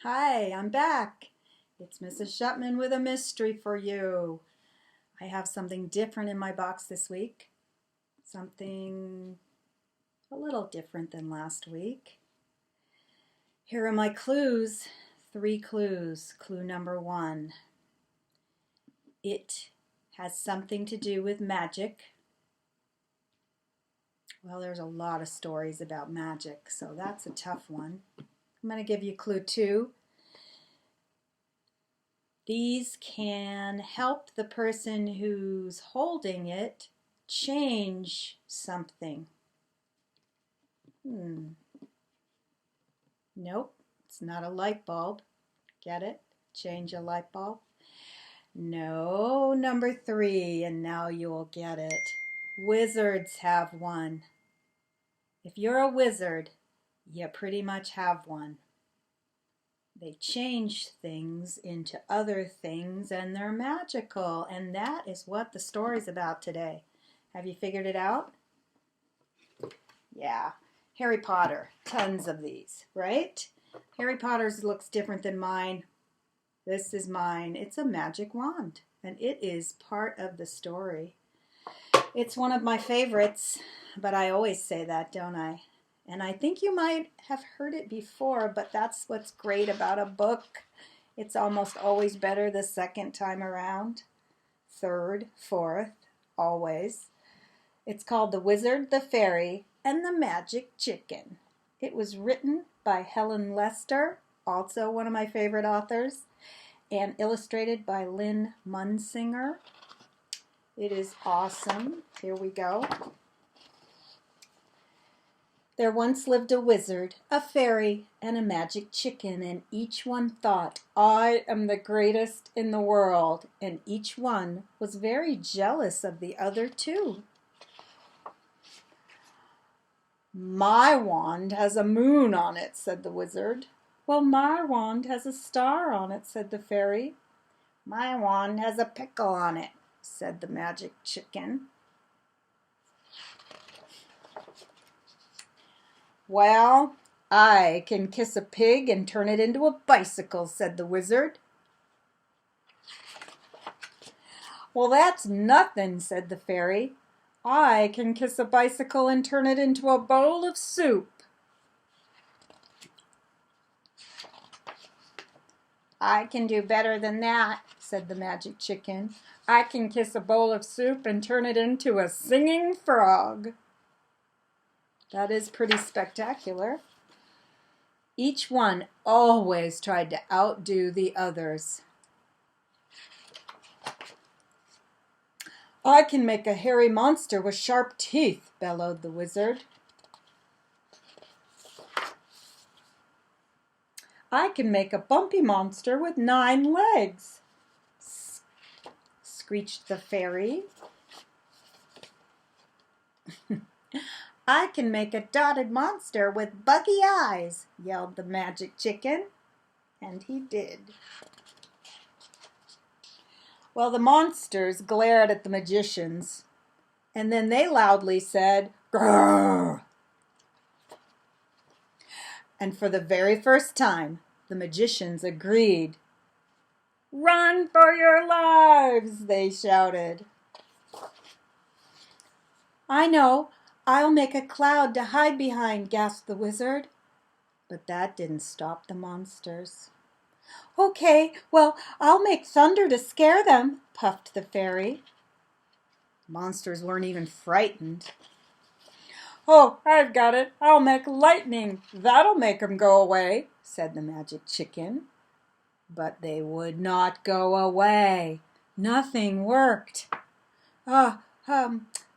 Hi, I'm back. It's Mrs. Shutman with a mystery for you. I have something different in my box this week. Something a little different than last week. Here are my clues. 3 clues. Clue number 1. It has something to do with magic. Well, there's a lot of stories about magic, so that's a tough one. I'm going to give you clue 2. These can help the person who's holding it change something. Nope, it's not a light bulb. Get it? Change a light bulb? No, number 3, and now you'll get it. Wizards have one. If you're a wizard, you pretty much have one. They change things into other things and they're magical, and that is what the story's about today. Have you figured it out? Yeah. Harry Potter, tons of these, right? Harry Potter's looks different than mine. This is mine. It's a magic wand, and it is part of the story. It's one of my favorites, but I always say that, don't I? And I think you might have heard it before, but that's what's great about a book. It's almost always better the second time around. Third, fourth, always. It's called The Wizard, the Fairy, and the Magic Chicken. It was written by Helen Lester, also one of my favorite authors, and illustrated by Lynn Munsinger. It is awesome. Here we go. There once lived a wizard, a fairy, and a magic chicken, and each one thought, I am the greatest in the world, and each one was very jealous of the other two. My wand has a moon on it, said the wizard. Well, my wand has a star on it, said the fairy. My wand has a pickle on it, said the magic chicken. Well, I can kiss a pig and turn it into a bicycle, said the wizard. Well, that's nothing, said the fairy. I can kiss a bicycle and turn it into a bowl of soup. I can do better than that, said the magic chicken. I can kiss a bowl of soup and turn it into a singing frog. That is pretty spectacular. Each one always tried to outdo the others. I can make a hairy monster with sharp teeth, bellowed the wizard. I can make a bumpy monster with 9 legs, screeched the fairy. I can make a dotted monster with buggy eyes, yelled the magic chicken. And he did. Well, the monsters glared at the magicians, and then they loudly said, "Grrr!" And for the very first time, the magicians agreed. Run for your lives, they shouted. I know, I'll make a cloud to hide behind, gasped the wizard. But that didn't stop the monsters. Okay, well, I'll make thunder to scare them, puffed the fairy. Monsters weren't even frightened. Oh, I've got it. I'll make lightning. That'll make 'em go away, said the magic chicken. But they would not go away. Nothing worked.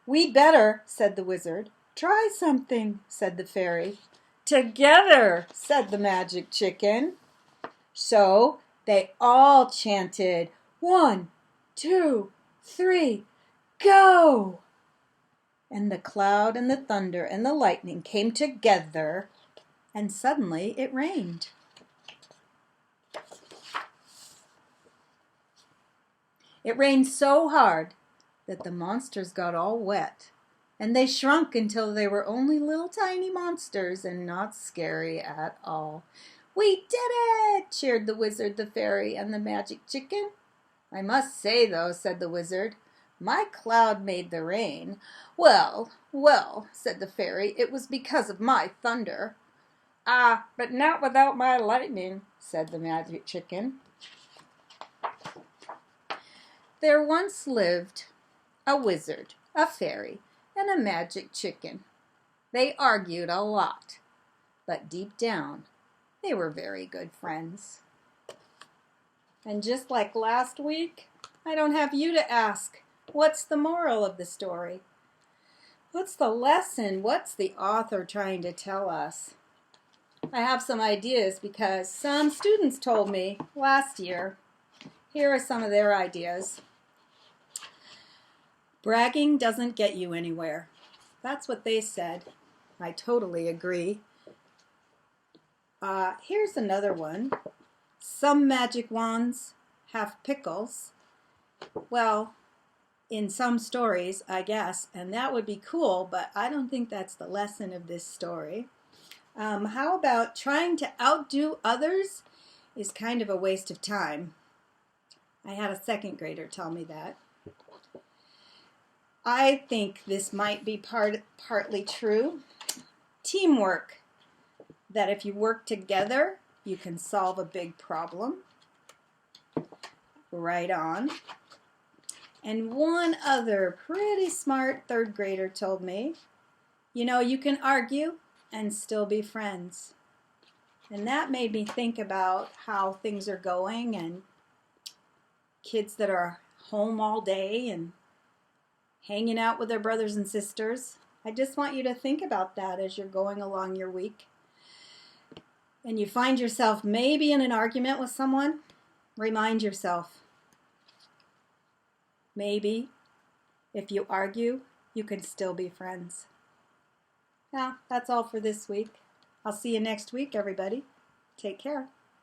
We'd better, said the wizard. Try something, said the fairy. Together, said the magic chicken. So they all chanted, 1, 2, 3, go! And the cloud and the thunder and the lightning came together, and suddenly it rained. It rained so hard that the monsters got all wet, and they shrunk until they were only little tiny monsters and not scary at all. "We did it!" cheered the wizard, the fairy, and the magic chicken. "I must say, though," said the wizard, "my cloud made the rain." "Well, well," said the fairy, "it was because of my thunder." "Ah, but not without my lightning," said the magic chicken. There once lived a wizard, a fairy, and a magic chicken. They argued a lot, but deep down, they were very good friends. And just like last week, I don't have you to ask, what's the moral of the story? What's the lesson? What's the author trying to tell us? I have some ideas because some students told me last year. Here are some of their ideas. Bragging doesn't get you anywhere. That's what they said. I totally agree. Here's another one. Some magic wands have pickles. Well, in some stories, I guess, and that would be cool, but I don't think that's the lesson of this story. How about trying to outdo others is kind of a waste of time? I had a second grader tell me that. I think this might be partly true. Teamwork, that if you work together, you can solve a big problem. Right on. And one other pretty smart third grader told me, you know, you can argue and still be friends. And that made me think about how things are going and kids that are home all day and hanging out with their brothers and sisters. I just want you to think about that as you're going along your week. And you find yourself maybe in an argument with someone, remind yourself, maybe if you argue, you can still be friends. Now, that's all for this week. I'll see you next week, everybody. Take care.